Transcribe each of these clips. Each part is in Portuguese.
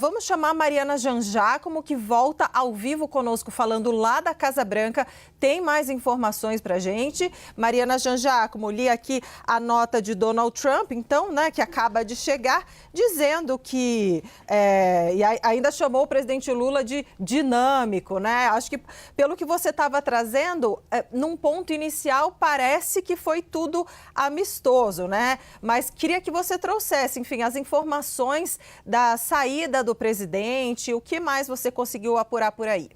Vamos chamar a Mariana Jangiacomo, que volta ao vivo conosco, falando lá da Casa Branca. Tem mais informações para a gente. Mariana Jangiacomo, li aqui a nota de Donald Trump, então, né, que acaba de chegar, dizendo que... e ainda chamou o presidente Lula de dinâmico, né? Acho que, pelo que você estava trazendo, num ponto inicial, parece que foi tudo amistoso, né? Mas queria que você trouxesse, enfim, as informações da saída do presidente, o que mais você conseguiu apurar por aí?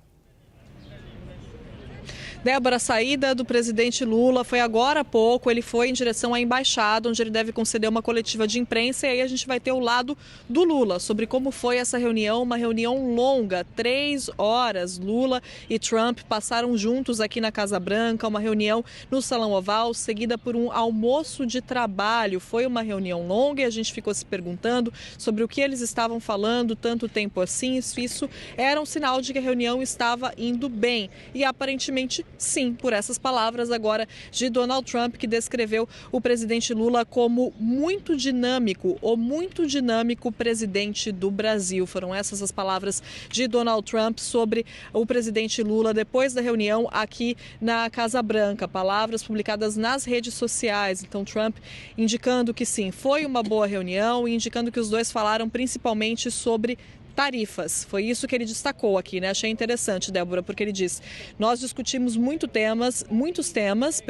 Débora, a saída do presidente Lula foi agora há pouco, ele foi em direção à embaixada, onde ele deve conceder uma coletiva de imprensa, e aí a gente vai ter o lado do Lula, sobre como foi essa reunião, uma reunião longa, 3 horas. Lula e Trump passaram juntos aqui na Casa Branca, uma reunião no Salão Oval, seguida por um almoço de trabalho. Foi uma reunião longa e a gente ficou se perguntando sobre o que eles estavam falando tanto tempo assim. Isso era um sinal de que a reunião estava indo bem, e aparentemente sim, por essas palavras agora de Donald Trump, que descreveu o presidente Lula como muito dinâmico, o muito dinâmico presidente do Brasil. Foram essas as palavras de Donald Trump sobre o presidente Lula depois da reunião aqui na Casa Branca. Palavras publicadas nas redes sociais. Então, Trump indicando que sim, foi uma boa reunião e indicando que os dois falaram principalmente sobre tarifas. Foi isso que ele destacou aqui, né? Achei interessante, Débora, porque ele diz: nós discutimos muitos temas,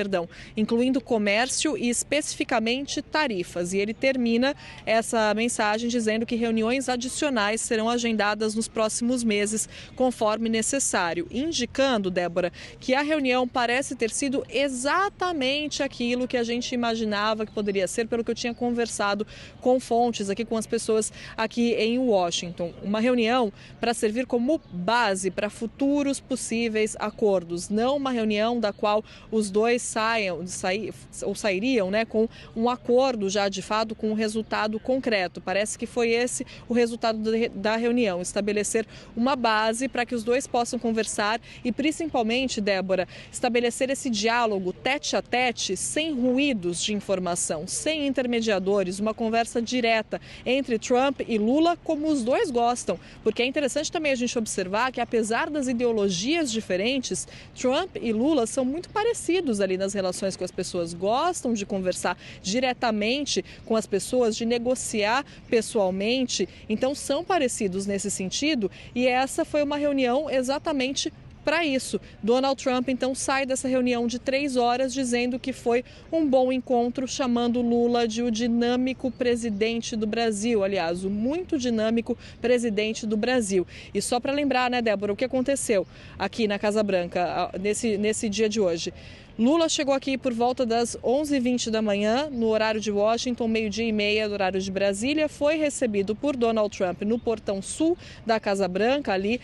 incluindo comércio e especificamente tarifas. E ele termina essa mensagem dizendo que reuniões adicionais serão agendadas nos próximos meses, conforme necessário, indicando, Débora, que a reunião parece ter sido exatamente aquilo que a gente imaginava que poderia ser, pelo que eu tinha conversado com fontes aqui, com as pessoas aqui em Washington. Uma reunião para servir como base para futuros possíveis acordos, não uma reunião da qual os dois sairiam, né, com um acordo já de fato, com um resultado concreto. Parece que foi esse o resultado da reunião, estabelecer uma base para que os dois possam conversar e, principalmente, Débora, estabelecer esse diálogo tete a tete, sem ruídos de informação, sem intermediadores, uma conversa direta entre Trump e Lula, como os dois gostam. Porque é interessante também a gente observar que, apesar das ideologias diferentes, Trump e Lula são muito parecidos ali nas relações com as pessoas, gostam de conversar diretamente com as pessoas, de negociar pessoalmente, então são parecidos nesse sentido, e essa foi uma reunião exatamente para isso. Donald Trump, então, sai dessa reunião de 3 horas dizendo que foi um bom encontro, chamando Lula de o dinâmico presidente do Brasil. Aliás, o muito dinâmico presidente do Brasil. E só para lembrar, né, Débora, o que aconteceu aqui na Casa Branca nesse dia de hoje. Lula chegou aqui por volta das 11h20 da manhã, no horário de Washington, 12h30 do horário de Brasília. Foi recebido por Donald Trump no portão sul da Casa Branca, ali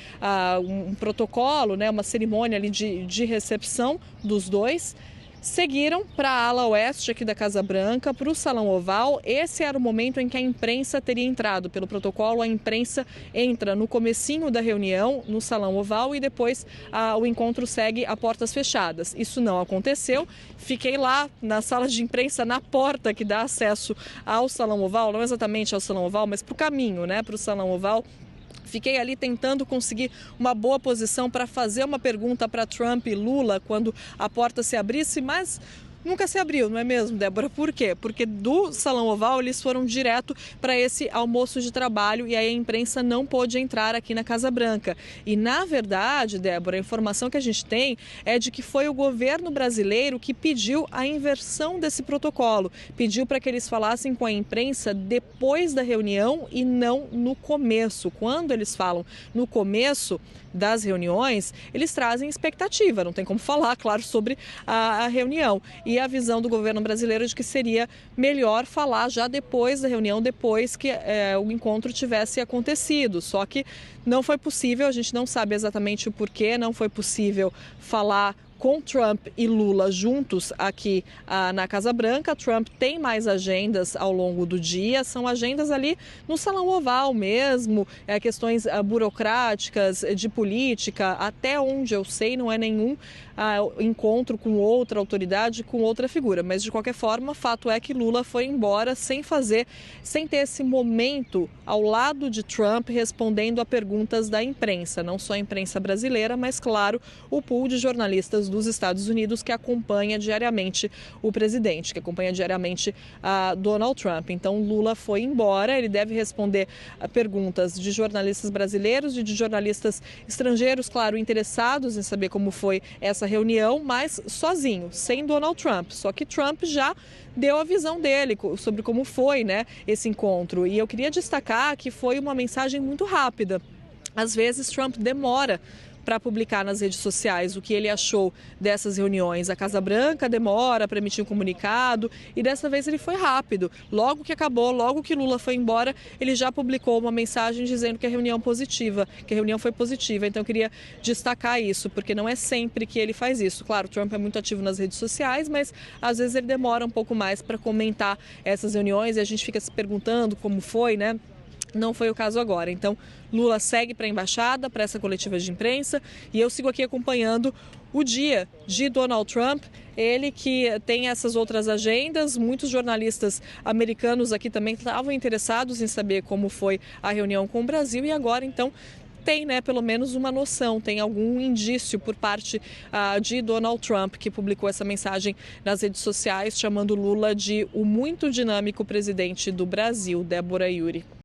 um protocolo, né, uma cerimônia ali de recepção dos dois. Seguiram para a ala oeste aqui da Casa Branca, para o Salão Oval. Esse era o momento em que a imprensa teria entrado. Pelo protocolo, a imprensa entra no comecinho da reunião, no Salão Oval, e depois o encontro segue a portas fechadas. Isso não aconteceu. Fiquei lá na sala de imprensa, na porta que dá acesso ao Salão Oval, não exatamente ao Salão Oval, mas para o caminho, né, para o Salão Oval. Fiquei ali tentando conseguir uma boa posição para fazer uma pergunta para Trump e Lula quando a porta se abrisse, mas nunca se abriu, não é mesmo, Débora? Por quê? Porque do Salão Oval eles foram direto para esse almoço de trabalho e aí a imprensa não pôde entrar aqui na Casa Branca. E, na verdade, Débora, a informação que a gente tem é de que foi o governo brasileiro que pediu a inversão desse protocolo. Pediu para que eles falassem com a imprensa depois da reunião e não no começo. Quando eles falam no começo das reuniões, eles trazem expectativa, não tem como falar, claro, sobre a reunião. E a visão do governo brasileiro de que seria melhor falar já depois da reunião, depois que o encontro tivesse acontecido. Só que não foi possível, a gente não sabe exatamente o porquê, não foi possível falar com Trump e Lula juntos aqui na Casa Branca. Trump tem mais agendas ao longo do dia, são agendas ali no Salão Oval mesmo, questões burocráticas, de política, até onde eu sei não é nenhum encontro com outra autoridade, com outra figura, mas de qualquer forma, fato é que Lula foi embora sem ter esse momento ao lado de Trump respondendo a perguntas da imprensa, não só a imprensa brasileira, mas claro, o pool de jornalistas dos Estados Unidos que acompanha diariamente o presidente, que acompanha diariamente Donald Trump. Então Lula foi embora, ele deve responder a perguntas de jornalistas brasileiros e de jornalistas estrangeiros, claro, interessados em saber como foi essa reunião, mas sozinho, sem Donald Trump. Só que Trump já deu a visão dele sobre como foi, né, esse encontro. E eu queria destacar que foi uma mensagem muito rápida. Às vezes Trump demora para publicar nas redes sociais o que ele achou dessas reuniões. A Casa Branca demora para emitir um comunicado e dessa vez ele foi rápido. Logo que acabou, logo que Lula foi embora, ele já publicou uma mensagem dizendo que a reunião foi positiva. Então eu queria destacar isso, porque não é sempre que ele faz isso. Claro, o Trump é muito ativo nas redes sociais, mas às vezes ele demora um pouco mais para comentar essas reuniões e a gente fica se perguntando como foi, né? Não foi o caso agora. Então, Lula segue para a embaixada, para essa coletiva de imprensa, e eu sigo aqui acompanhando o dia de Donald Trump, ele que tem essas outras agendas. Muitos jornalistas americanos aqui também estavam interessados em saber como foi a reunião com o Brasil e agora, então, tem, né, pelo menos uma noção, tem algum indício por parte de Donald Trump, que publicou essa mensagem nas redes sociais, chamando Lula de o muito dinâmico presidente do Brasil. Débora e Yuri.